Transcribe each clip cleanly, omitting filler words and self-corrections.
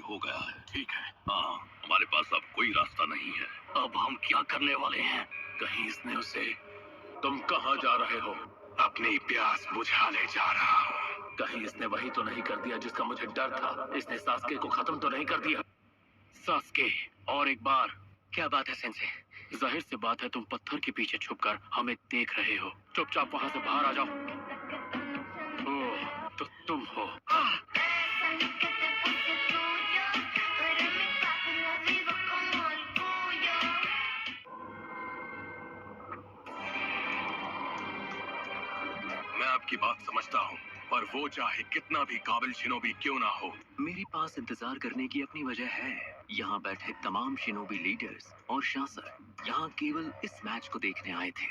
हो गया है। ठीक है, हाँ, हमारे पास अब कोई रास्ता नहीं है। अब हम क्या करने वाले हैं? कहीं इसने उसे... तुम कहाँ जा रहे हो? अपनी प्यास बुझाने जा रहा हूँ। कहीं इसने वही तो नहीं कर दिया जिसका मुझे डर था? इसने सास्के को खत्म तो नहीं कर दिया? सास्के, और एक बार। क्या बात है सेंसे? जाहिर सी बात है तुम पत्थर के पीछे छुपकर हमें देख रहे हो। चुपचाप वहाँ से बाहर आ जाओ। ओह, तो तुम हो। मैं आपकी बात समझता हूँ, पर वो चाहे कितना भी काबिल शिनोबी क्यों ना हो, मेरे पास इंतजार करने की अपनी वजह है। यहाँ बैठे तमाम शिनोबी लीडर्स और शासक यहाँ केवल इस मैच को देखने आए थे।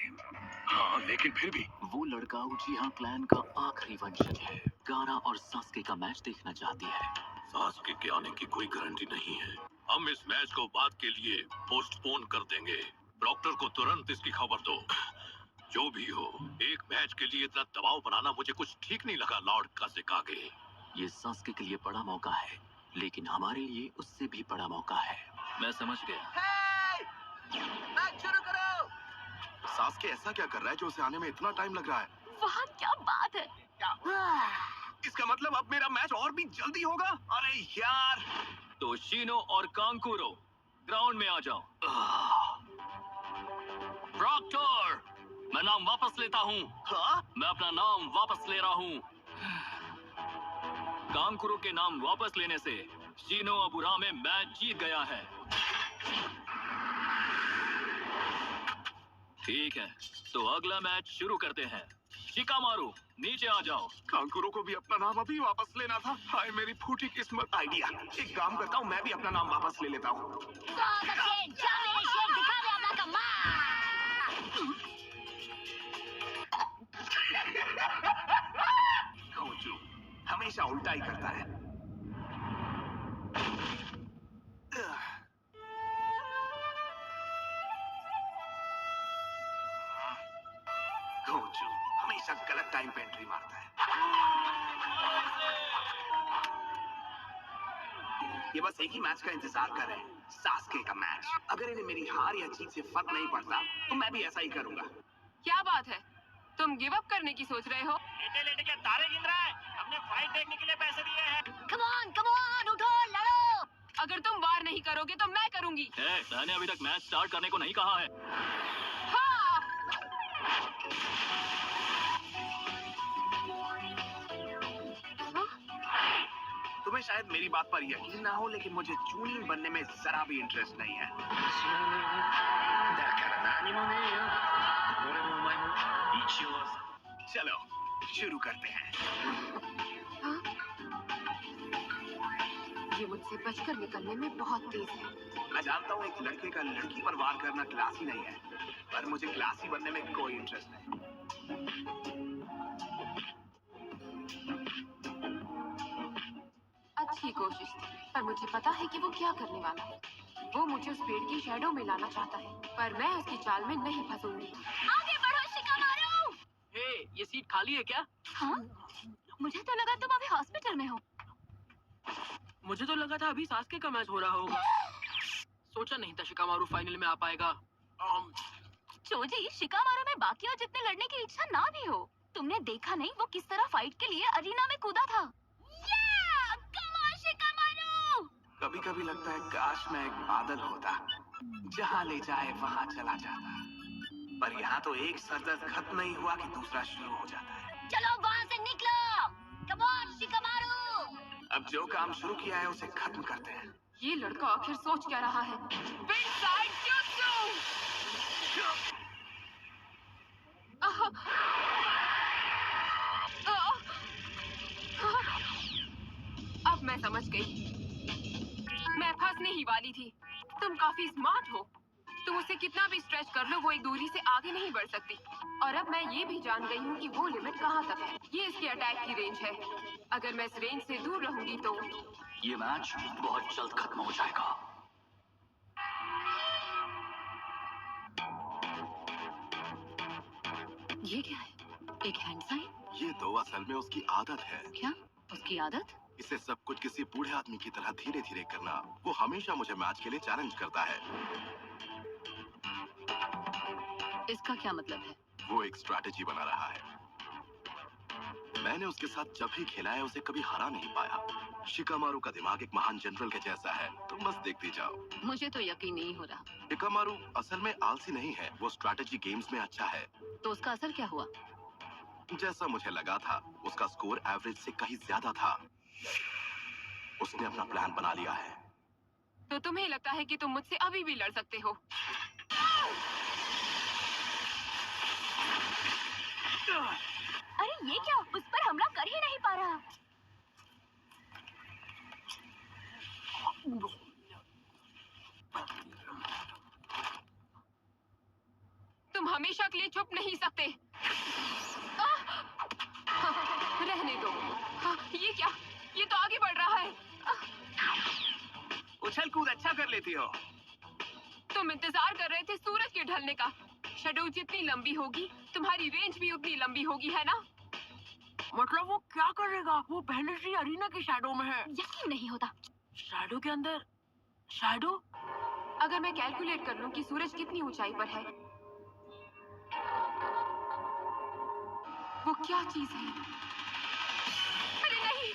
हाँ, लेकिन फिर भी वो लड़का उचिहा क्लैन का आखिरी वंशज है। गारा और सास्के का मैच देखना चाहती है। सास्के के आने की कोई गारंटी नहीं है। हम इस मैच को बाद के लिए पोस्टपोन कर देंगे। डॉक्टर को तुरंत इसकी खबर दो। जो भी हो, एक मैच के लिए इतना दबाव बनाना मुझे कुछ ठीक नहीं लगा, लॉर्ड काज़ेकागे। ये सास्के के लिए बड़ा मौका है, लेकिन हमारे लिए उससे भी बड़ा मौका है। मैं समझ गया। मैच शुरू करो। सास्के ऐसा क्या कर रहा है जो उसे आने में इतना टाइम लग रहा है? वाह, क्या बात है। इसका मतलब अब मेरा मैच और भी जल्दी होगा। अरे यार। तो शिनो और कांकुरो ग्राउंड में आ जाओ। प्रॉक्टर, मैं नाम वापस लेता हूँ। हाँ? मैं अपना नाम वापस ले रहा हूँ। कांकुरो के नाम वापस लेने से शिनो अबुरा में मैच जीत गया है। ठीक है, तो अगला मैच शुरू करते हैं। शिकामारू, नीचे आ जाओ। कांकुरो को भी अपना नाम अभी वापस लेना था। हाय मेरी फूटी किस्मत। आइडिया, एक काम करता हूँ, मैं भी अपना नाम वापस ले लेता हूँ। खोजू हमेशा उल्टा ही करता है। खोजू हमेशा गलत टाइम पे एंट्री मारता है। ये बस एक ही मैच का इंतजार कर रहे हैं, सास्के का मैच। अगर इन्हें मेरी हार या जीत से फर्क नहीं पड़ता तो मैं भी ऐसा ही करूंगा। क्या बात है, तुम गिव अप करने की सोच रहे हो? लेटे लेटे के तारे गिन रहा है। हमने फाइट देखने के लिए पैसे दिए हैं। कम ऑन, उठो, लड़ो। अगर तुम वार नहीं करोगे तो मैं करूंगी। मैंने अभी तक मैच स्टार्ट करने को नहीं कहा है। हाँ। तुम्हें शायद मेरी बात पर यकीन ना हो, लेकिन मुझे चूनी बनने में जरा भी इंटरेस्ट नहीं है। चलो शुरू करते हैं। ये मुझसे बचकर निकलने में बहुत तेज है। मैं जानता हूँ एक लड़के का लड़की पर वार करना क्लासी नहीं है, पर मुझे क्लासी बनने में कोई इंटरेस्ट नहीं। अच्छी कोशिश थी, पर मुझे पता है कि वो क्या करने वाला है। वो मुझे उस पेड़ की शैडो में लाना चाहता है, पर मैं उसकी चाल में नहीं फंसूंगी। आगे बढ़ो शिकामारू। ये सीट खाली है क्या? हाँ? मुझे तो लगा तुम अभी हॉस्पिटल में हो। मुझे तो लगा था अभी सास्के का मैच हो रहा होगा। सोचा नहीं था शिकामारू फाइनल में आ पाएगा। चोजी, शिकामारू में बाकियों जितने लड़ने की इच्छा ना भी हो। तुमने देखा नहीं वो किस तरह फाइट के लिए अरीना में कूदा था। कभी कभी लगता है काश मैं एक बादल होता, जहाँ ले जाए वहाँ चला जाता। पर यहाँ तो एक सरदर्द खत्म नहीं हुआ कि दूसरा शुरू हो जाता है। चलो वहाँ से निकलो। Come on Shikamaru. अब जो काम शुरू किया है उसे खत्म करते हैं। ये लड़का आखिर सोच क्या रहा है? Big side jutsu! अब मैं समझ गई। मैं फंसने ही वाली थी। तुम काफी स्मार्ट हो। तुम उसे कितना भी स्ट्रेच कर लो, वो एक दूरी से आगे नहीं बढ़ सकती। और अब मैं ये भी जान गई हूँ कि वो लिमिट कहाँ तक है। ये इसके अटैक की रेंज है। अगर मैं इस रेंज से दूर रहूंगी तो ये मैच बहुत जल्द खत्म हो जाएगा। ये क्या है? एक हैंड साइन? ये तो असल में उसकी आदत है। क्या? उसकी आदत? इसे सब कुछ किसी बूढ़े आदमी की तरह धीरे धीरे करना, वो हमेशा मुझे मैच के लिए चैलेंज करता है। इसका क्या मतलब है? वो एक स्ट्रैटेजी बना रहा है। मैंने उसके साथ जब भी खेला है उसे कभी हरा नहीं पाया। शिकामारू का दिमाग एक महान जनरल के जैसा है, तुम बस देखती जाओ। मुझे तो यकीन नहीं हो रहा। शिकामारू असल में आलसी नहीं है, वो स्ट्रैटेजी गेम्स में अच्छा है। तो उसका असर क्या हुआ? जैसा मुझे लगा था, उसका स्कोर एवरेज से कहीं ज्यादा था। उसने अपना प्लान बना लिया है। तो तुम्हें लगता है कि तुम मुझसे अभी भी लड़ सकते हो? अरे ये क्या, उस पर हमला कर ही नहीं पा रहा। तुम हमेशा के लिए छुप नहीं सकते। रहने दो। ये क्या? ये तो आगे बढ़ रहा है। उछल कूद अच्छा कर लेती हो। तुम इंतजार कर रहे थे सूरज के ढलने का। शैडो जितनी लंबी होगी, तुम्हारी रेंज भी उतनी लंबी होगी, है ना? मतलब वो क्या करेगा? वो पहले से ही अरीना के शैडो में है। यकीन नहीं होता। शैडो के अंदर शैडो? अगर मैं कैलकुलेट कर लूं कि सूरज कितनी ऊंचाई पर है, वो क्या चीज है? अरे नहीं!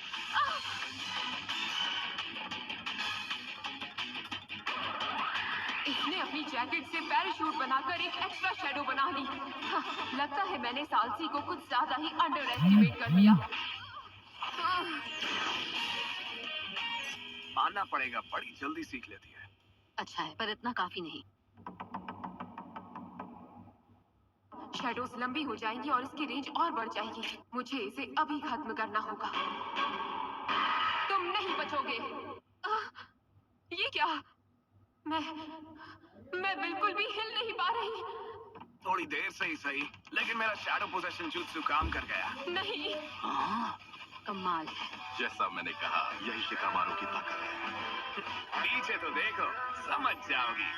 इसने अपनी जैकेट से पैराशूट बनाकर एक एक्स्ट्रा शैडो बना ली। लगता है मैंने सालसी को कुछ ज्यादा ही अंडर एस्टिमेट कर दिया। मानना पड़ेगा, बड़ी जल्दी सीख लेती है। अच्छा है, पर इतना काफी नहीं। शैडोज लंबी हो जाएंगी और इसकी रेंज और बढ़ जाएगी। मुझे इसे अभी खत्म करना होगा। तुम नहीं बचोगे। ये क्या? मैं बिल्कुल भी हिल नहीं पा रही। थोड़ी देर से ही सही, लेकिन मेरा शैडो पोजेशन जुत्सु काम कर गया। नहीं। कमाल है। जैसा मैंने कहा, यही शिकामारू की ताकत है। नीचे तो देखो, समझ जाओगी।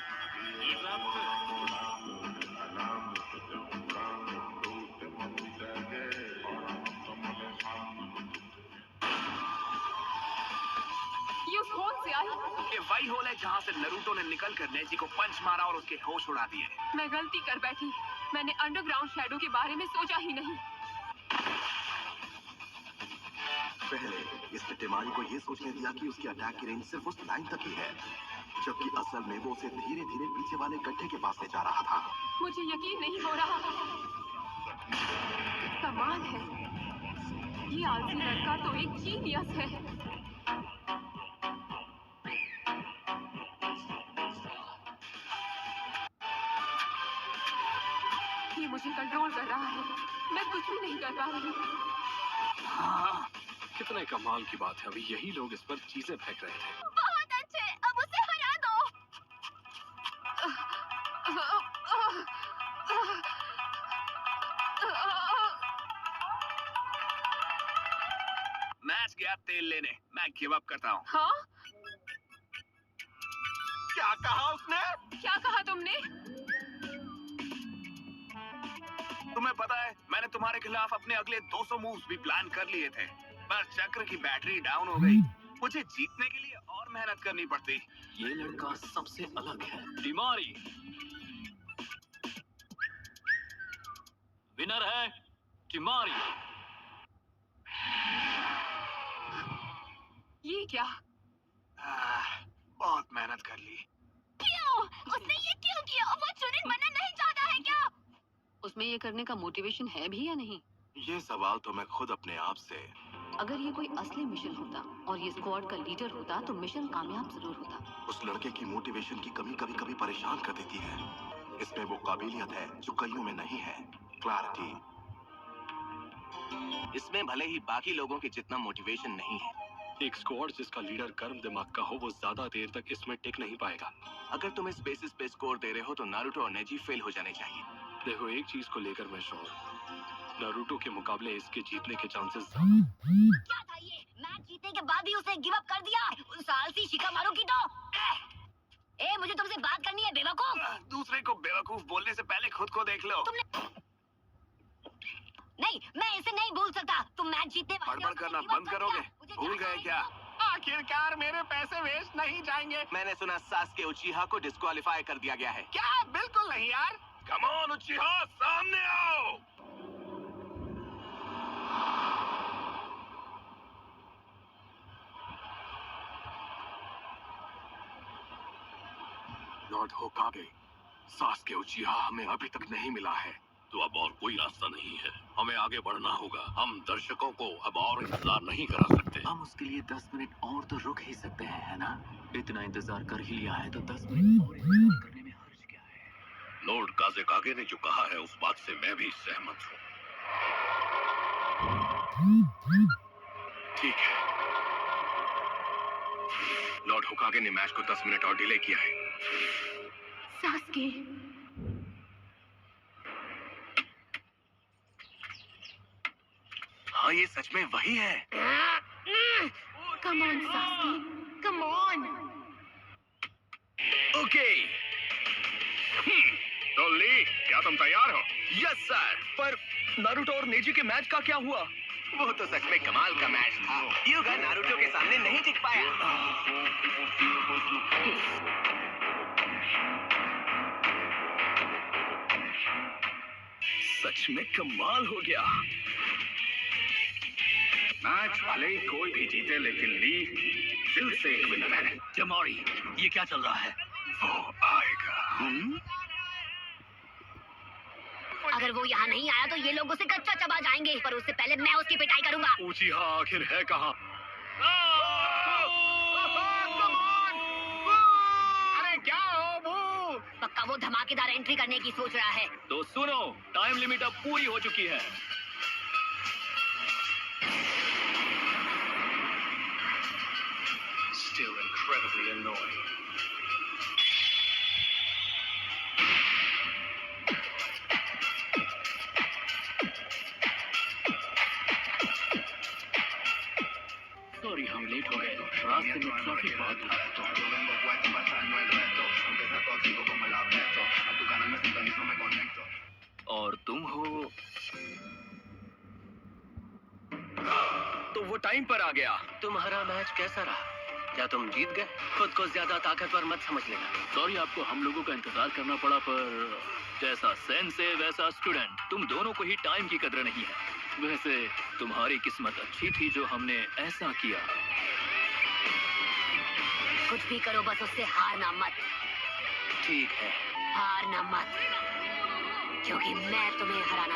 ये उस होल से आई। ये वही होल है जहाँ से नारुतो ने निकलकर नेजी को पंच मारा और उसके होश उड़ा दिए। मैं गलती कर बैठी। मैंने अंडरग्राउंड शैडो के बारे में सोचा ही नहीं। पहले इसने टेमारी को ये सोचने दिया कि उसकी अटैक की रेंज सिर्फ उस लाइन तक ही है, जबकि असल में वो उसे धीरे धीरे पीछे वाले गड्ढे के पास ले जा रहा था। मुझे यकीन नहीं हो रहा। कमाल है। ये आलसी लड़का तो एक जीनियस है। ये मुझे कंट्रोल कर रहा है। मैं कुछ भी नहीं कर पा रही। कितने कमाल की बात है, अभी यही लोग इस पर चीजें फेंक रहे थे। बहुत अच्छे, अब उसे हरा दो। मैच गया तेल लेने, मैं गिव अप करता हूँ। हाँ? क्या कहा उसने? क्या कहा तुमने? तुम्हें पता है, मैंने तुम्हारे खिलाफ अपने अगले 200 मूव्स भी प्लान कर लिए थे, पर चक्र की बैटरी डाउन हो गई। मुझे जीतने के लिए और मेहनत करनी पड़ती। ये लड़का सबसे अलग है। टिमारी विनर है। टिमारी। ये क्या? बहुत मेहनत कर ली। क्यों? उसने ये क्यों किया? वो चुनिंदा बनना नहीं चाहता है क्या? उसमें ये करने का मोटिवेशन है भी या नहीं? ये सवाल तो मैं खुद अपने आप से। अगर ये कोई असली मिशन होता और ये स्क्वाड का लीडर होता तो मिशन कामयाब जरूर होता। उस लड़के की मोटिवेशन की कमी कभी कभी परेशान कर देती है। इसमें वो काबिलियत है जो कईयों में नहीं है, क्लैरिटी। इसमें भले ही बाकी लोगों के जितना मोटिवेशन नहीं है। एक स्क्वाड जिसका लीडर गर्म दिमाग का हो, वो ज्यादा देर तक इसमें टिक नहीं पाएगा। अगर तुम इस बेसिस पे स्कोर दे रहे हो तो नारुतो और नेजी फेल हो जाने चाहिए। देखो, एक चीज को लेकर मैं श्योर हूँ, नारुतो के मुकाबले इसके जीतने के चांसेस ज्यादा। क्या था ये? मैच जीतने के बाद ही उसे गिव अप कर दिया। उस आलसी शिकामारू की तो। मुझे तुमसे बात करनी है बेवकूफ। दूसरे को बेवकूफ बोलने से पहले खुद को देख लो। नहीं, मैं इसे नहीं भूल सकता। तुम मैच जीतने वाले बड़बड़ हो, करना give up बंद कर करोगे? दिया। मुझे भूल गए क्या? आखिरकार मेरे पैसे वेस्ट नहीं जाएंगे। मैंने सुना सास्के उचिहा को डिस्क्वालीफाई कर दिया गया है। क्या? बिल्कुल नहीं यार। कम ऑन उचिहा, सामने आओ। लॉर्ड होकागे, सास्के उचिहा हमें अभी तक नहीं मिला है। तो अब और कोई रास्ता नहीं है, हमें आगे बढ़ना होगा। हम दर्शकों को अब और इंतजार नहीं करा सकते। हम उसके लिए 10 मिनट और तो रुक ही सकते हैं, है ना? इतना इंतजार कर ही लिया है तो 10 मिनट और इंतजार करने में हर्ज क्या है? लॉर्ड काजेकागे ने जो कहा है उस बात से मैं भी सहमत हूँ। ठीक है। लॉर्ड होकागे ने मैच को 10 मिनट और डिले किया है। सास्के, हाँ, ये सच में वही है। Come on Sasuke, come on. Okay. तो ली, क्या तुम तैयार हो? Yes sir. पर नारुतो और नेजी के मैच का क्या हुआ? वो तो सच में कमाल का मैच था। युगा नारुतो के सामने नहीं टिक पाया। सच में कमाल हो गया। मैच भले ही कोई भी जीते, लेकिन ली दिल से एक विनर है। जमोरी, ये क्या चल रहा है? वो आएगा। अगर वो यहाँ नहीं आया तो ये लोग उसे कच्चा चबा जाएंगे, पर उससे पहले मैं उसकी पिटाई करूंगा। उचिहा आखिर है कहाँ? अरे क्या हो वो? पक्का वो धमाकेदार एंट्री करने की सोच रहा है। तो सुनो, टाइम लिमिट अब पूरी हो चुकी है। Still incredibly annoying. सॉरी, हम लेट हो गए। रास्ते में ट्रैफिक बहुत था। और तुम हो? तो वो टाइम पर आ गया। तुम्हारा मैच कैसा रहा? क्या तुम जीत गए? खुद को ज्यादा ताकतवर मत समझ लेना। सॉरी, आपको हम लोगों का इंतजार करना पड़ा, पर जैसा सेंसे वैसा स्टूडेंट, तुम दोनों को ही टाइम की कदर नहीं है। वैसे तुम्हारी किस्मत अच्छी थी जो हमने ऐसा किया। कुछ भी करो, बस उससे हारना मत। ठीक है। हारना मत, क्योंकि मैं तुम्हें हराना